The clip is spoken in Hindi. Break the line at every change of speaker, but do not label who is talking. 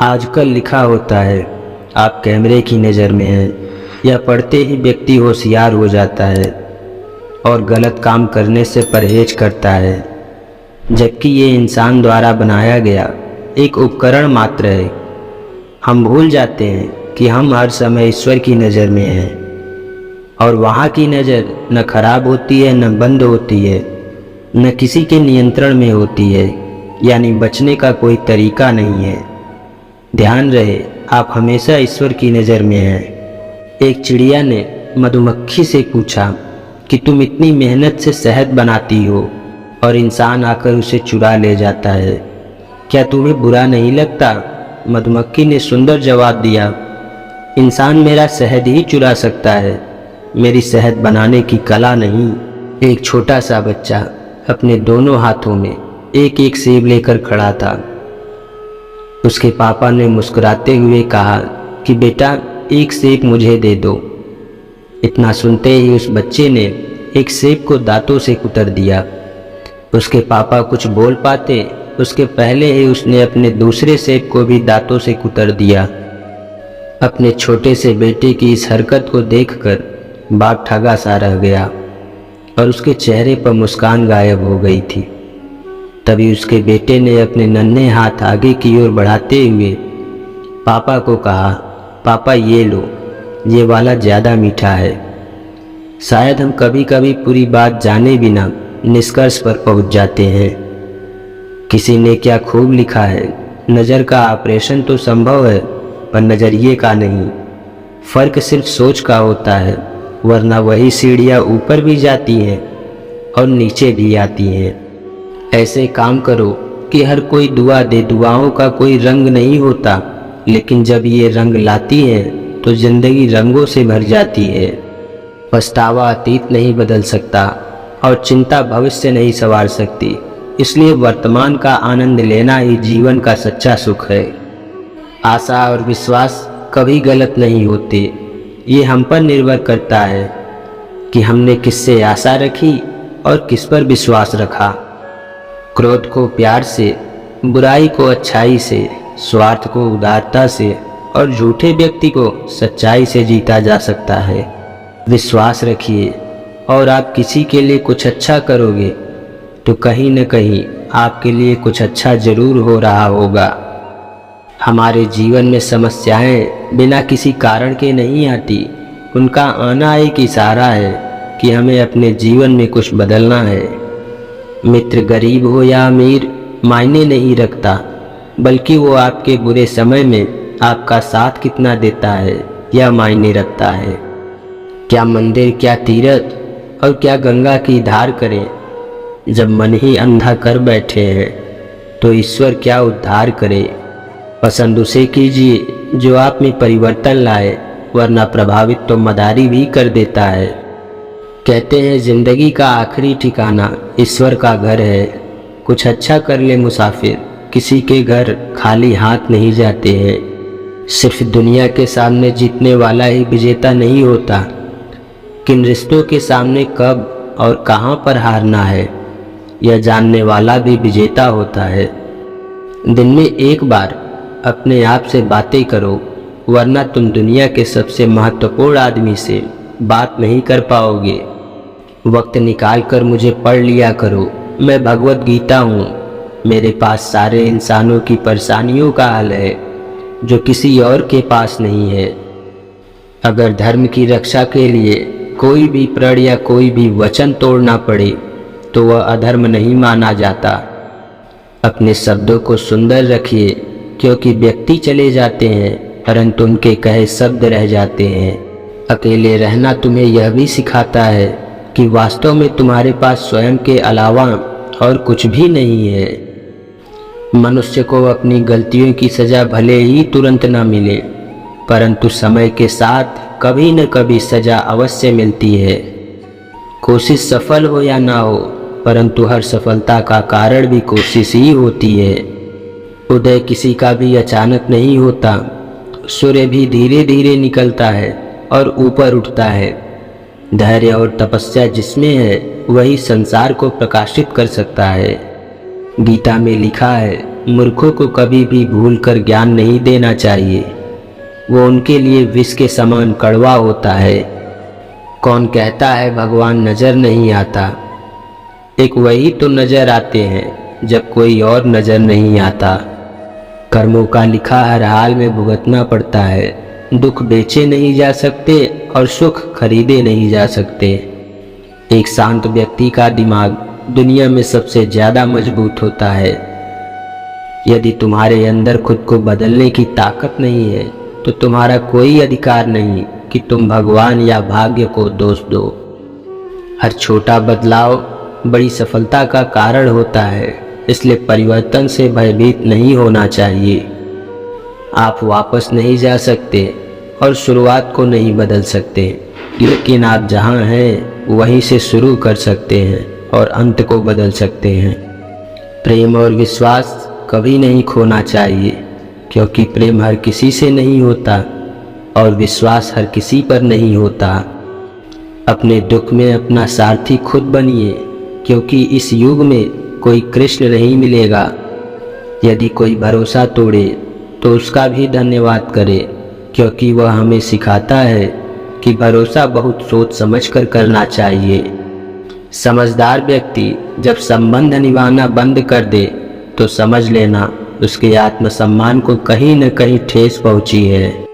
आजकल लिखा होता है आप कैमरे की नज़र में हैं, यह पढ़ते ही व्यक्ति होशियार हो जाता है और गलत काम करने से परहेज करता है, जबकि ये इंसान द्वारा बनाया गया एक उपकरण मात्र है। हम भूल जाते हैं कि हम हर समय ईश्वर की नज़र में हैं और वहाँ की नज़र न खराब होती है न बंद होती है, न किसी के नियंत्रण में होती है, यानी बचने का कोई तरीका नहीं है। ध्यान रहे आप हमेशा ईश्वर की नज़र में हैं। एक चिड़िया ने मधुमक्खी से पूछा कि तुम इतनी मेहनत से शहद बनाती हो और इंसान आकर उसे चुरा ले जाता है, क्या तुम्हें बुरा नहीं लगता? मधुमक्खी ने सुंदर जवाब दिया, इंसान मेरा शहद ही चुरा सकता है, मेरी शहद बनाने की कला नहीं। एक छोटा सा बच्चा अपने दोनों हाथों में एक एक सेब लेकर खड़ा था। उसके पापा ने मुस्कुराते हुए कहा कि बेटा एक सेब मुझे दे दो। इतना सुनते ही उस बच्चे ने एक सेब को दांतों से कुतर दिया। उसके पापा कुछ बोल पाते उसके पहले ही उसने अपने दूसरे सेब को भी दांतों से कुतर दिया। अपने छोटे से बेटे की इस हरकत को देखकर बाप ठगा सा रह गया और उसके चेहरे पर मुस्कान गायब हो गई थी। तभी उसके बेटे ने अपने नन्हे हाथ आगे की ओर बढ़ाते हुए पापा को कहा, पापा ये लो, ये वाला ज़्यादा मीठा है। शायद हम कभी कभी पूरी बात जाने बिना निष्कर्ष पर पहुंच जाते हैं। किसी ने क्या खूब लिखा है, नज़र का ऑपरेशन तो संभव है पर नज़रिए का नहीं। फ़र्क सिर्फ सोच का होता है, वरना वही सीढ़ियाँ ऊपर भी जाती हैं और नीचे भी आती हैं। ऐसे काम करो कि हर कोई दुआ दे। दुआओं का कोई रंग नहीं होता, लेकिन जब ये रंग लाती है तो ज़िंदगी रंगों से भर जाती है। पछतावा अतीत नहीं बदल सकता और चिंता भविष्य नहीं संवार सकती, इसलिए वर्तमान का आनंद लेना ही जीवन का सच्चा सुख है। आशा और विश्वास कभी गलत नहीं होते, ये हम पर निर्भर करता है कि हमने किससे आशा रखी और किस पर विश्वास रखा। क्रोध को प्यार से, बुराई को अच्छाई से, स्वार्थ को उदारता से और झूठे व्यक्ति को सच्चाई से जीता जा सकता है। विश्वास रखिए और आप किसी के लिए कुछ अच्छा करोगे तो कहीं न कहीं आपके लिए कुछ अच्छा जरूर हो रहा होगा। हमारे जीवन में समस्याएं बिना किसी कारण के नहीं आती, उनका आना एक इशारा है कि हमें अपने जीवन में कुछ बदलना है। मित्र गरीब हो या अमीर मायने नहीं रखता, बल्कि वो आपके बुरे समय में आपका साथ कितना देता है यह मायने रखता है। क्या मंदिर, क्या तीर्थ और क्या गंगा की धार करें, जब मन ही अंधा कर बैठे हैं तो ईश्वर क्या उद्धार करे। पसंद उसे कीजिए जो आप में परिवर्तन लाए, वरना प्रभावित तो मदारी भी कर देता है। कहते हैं जिंदगी का आखिरी ठिकाना ईश्वर का घर है। कुछ अच्छा कर ले मुसाफिर, किसी के घर खाली हाथ नहीं जाते हैं। सिर्फ दुनिया के सामने जीतने वाला ही विजेता नहीं होता, किन रिश्तों के सामने कब और कहां पर हारना है यह जानने वाला भी विजेता होता है। दिन में एक बार अपने आप से बातें करो, वरना तुम दुनिया के सबसे महत्वपूर्ण आदमी से बात नहीं कर पाओगे। वक्त निकाल कर मुझे पढ़ लिया करो, मैं भगवत गीता हूँ। मेरे पास सारे इंसानों की परेशानियों का हल है जो किसी और के पास नहीं है। अगर धर्म की रक्षा के लिए कोई भी प्रण या कोई भी वचन तोड़ना पड़े तो वह अधर्म नहीं माना जाता। अपने शब्दों को सुंदर रखिए, क्योंकि व्यक्ति चले जाते हैं परंतु उनके कहे शब्द रह जाते हैं। अकेले रहना तुम्हें यह भी सिखाता है कि वास्तव में तुम्हारे पास स्वयं के अलावा और कुछ भी नहीं है। मनुष्य को अपनी गलतियों की सजा भले ही तुरंत न मिले, परंतु समय के साथ कभी न कभी सजा अवश्य मिलती है। कोशिश सफल हो या ना हो, परंतु हर सफलता का कारण भी कोशिश ही होती है। उदय किसी का भी अचानक नहीं होता, सूर्य भी धीरे धीरे निकलता है और ऊपर उठता है। धैर्य और तपस्या जिसमें है वही संसार को प्रकाशित कर सकता है। गीता में लिखा है, मूर्खों को कभी भी भूलकर ज्ञान नहीं देना चाहिए, वो उनके लिए विष के समान कड़वा होता है। कौन कहता है भगवान नजर नहीं आता? एक वही तो नजर आते हैं जब कोई और नजर नहीं आता। कर्मों का लिखा हर हाल में भुगतना पड़ता है। दुख बेचे नहीं जा सकते और सुख खरीदे नहीं जा सकते। एक शांत व्यक्ति का दिमाग दुनिया में सबसे ज्यादा मजबूत होता है। यदि तुम्हारे अंदर खुद को बदलने की ताकत नहीं है तो तुम्हारा कोई अधिकार नहीं कि तुम भगवान या भाग्य को दोष दो। हर छोटा बदलाव बड़ी सफलता का कारण होता है, इसलिए परिवर्तन से भयभीत नहीं होना चाहिए। आप वापस नहीं जा सकते और शुरुआत को नहीं बदल सकते, लेकिन आप जहां हैं वहीं से शुरू कर सकते हैं और अंत को बदल सकते हैं। प्रेम और विश्वास कभी नहीं खोना चाहिए, क्योंकि प्रेम हर किसी से नहीं होता और विश्वास हर किसी पर नहीं होता। अपने दुख में अपना सारथी खुद बनिए, क्योंकि इस युग में कोई कृष्ण नहीं मिलेगा। यदि कोई भरोसा तोड़े तो उसका भी धन्यवाद करें, क्योंकि वह हमें सिखाता है कि भरोसा बहुत सोच समझकर करना चाहिए। समझदार व्यक्ति जब संबंध निभाना बंद कर दे तो समझ लेना उसके आत्मसम्मान को कहीं न कहीं ठेस पहुंची है।